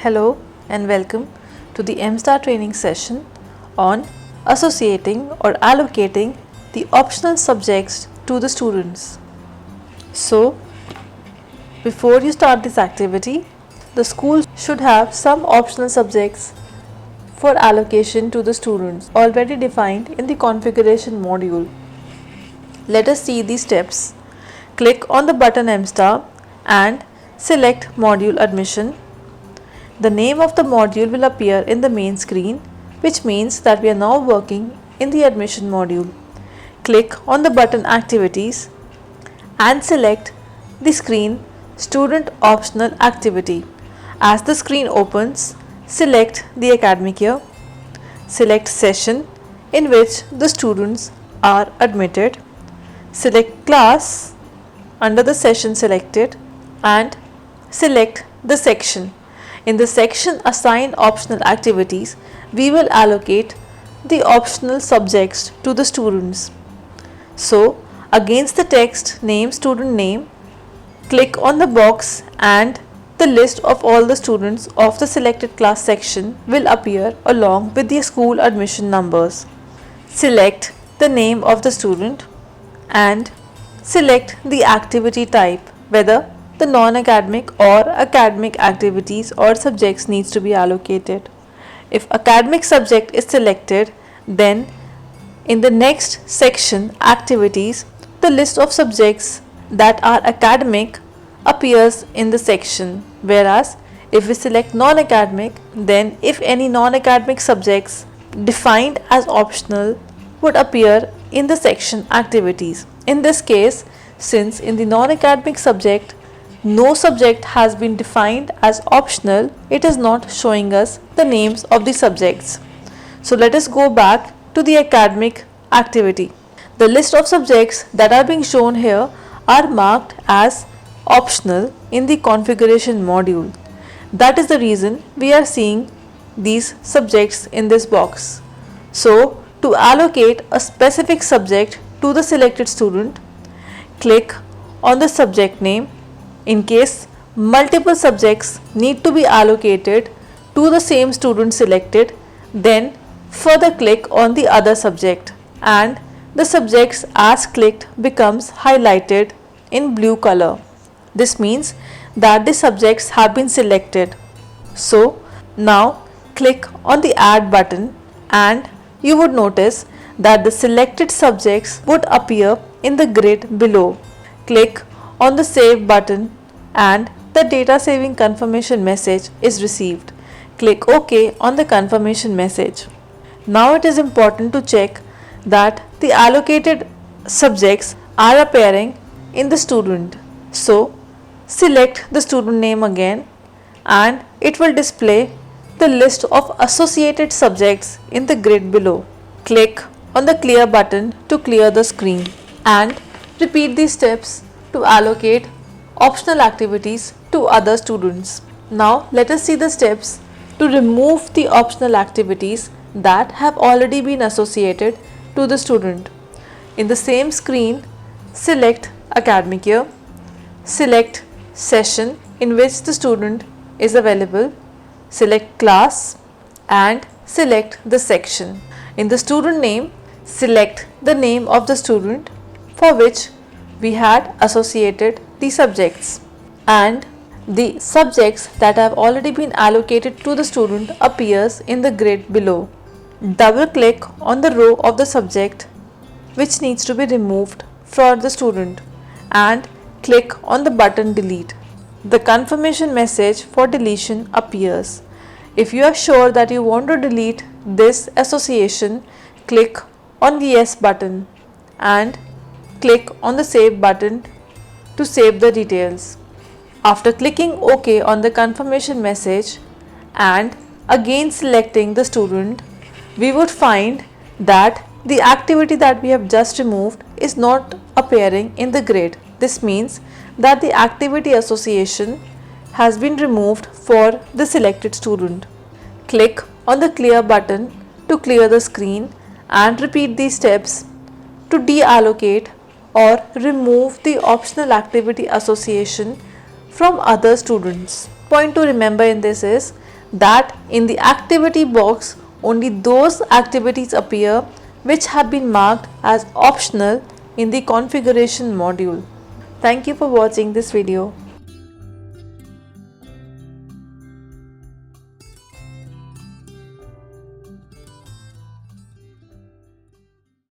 Hello and welcome to the MSTAR training session on associating or allocating the optional subjects to the students. So, before you start this activity, the school should have some optional subjects for allocation to the students already defined in the configuration module. Let us see these steps. Click on the button MSTAR and select Module Admission. The name of the module will appear in the main screen, which means that we are now working in the admission module. Click on the button Activities and select the screen Student Optional Activity. As the screen opens, select the academic year, select session in which the students are admitted, select class under the session selected and select the section. In the section Assign Optional Activities, we will allocate the optional subjects to the students. So, against the text Name Student Name, click on the box and the list of all the students of the selected class section will appear along with the school admission numbers. Select the name of the student and select the activity type, whether the non-academic or academic activities or subjects needs to be allocated. If academic subject is selected, then in the next section Activities, the list of subjects that are academic appears in the section, whereas if we select non-academic, then if any non-academic subjects defined as optional would appear in the section Activities. In this case, since in the non-academic subject no subject has been defined as optional, it is not showing us the names of the subjects. So let us go back to the academic activity. The list of subjects that are being shown here are marked as optional in the configuration module. That is the reason we are seeing these subjects in this box. So to allocate a specific subject to the selected student, click on the subject name. In case multiple subjects need to be allocated to the same student selected, then further click on the other subject and the subjects as clicked becomes highlighted in blue color. This means that the subjects have been selected. So now click on the add button and you would notice that the selected subjects would appear in the grid below. Click on the save button and the data saving confirmation message is received. Click OK on the confirmation message. Now it is important to check that the allocated subjects are appearing in the student. So select the student name again and it will display the list of associated subjects in the grid below. Click on the clear button to clear the screen and repeat these steps to allocate optional activities to other students. Now let us see the steps to remove the optional activities that have already been associated to the student. In the same screen, select academic year, select session in which the student is available, select class and select the section. In the student name, select the name of the student for which we had associated the subjects, and the subjects that have already been allocated to the student appears in the grid below. Double click on the row of the subject which needs to be removed for the student and click on the button delete. The confirmation message for deletion appears. If you are sure that you want to delete this association, click on the yes button and click on the save button to save the details. After clicking OK on the confirmation message and again selecting the student, we would find that the activity that we have just removed is not appearing in the grid. This means that the activity association has been removed for the selected student. Click on the clear button to clear the screen and repeat these steps to deallocate or remove the optional activity association from other students. Point to remember in this is that in the activity box only those activities appear which have been marked as optional in the configuration module. Thank you for watching this video.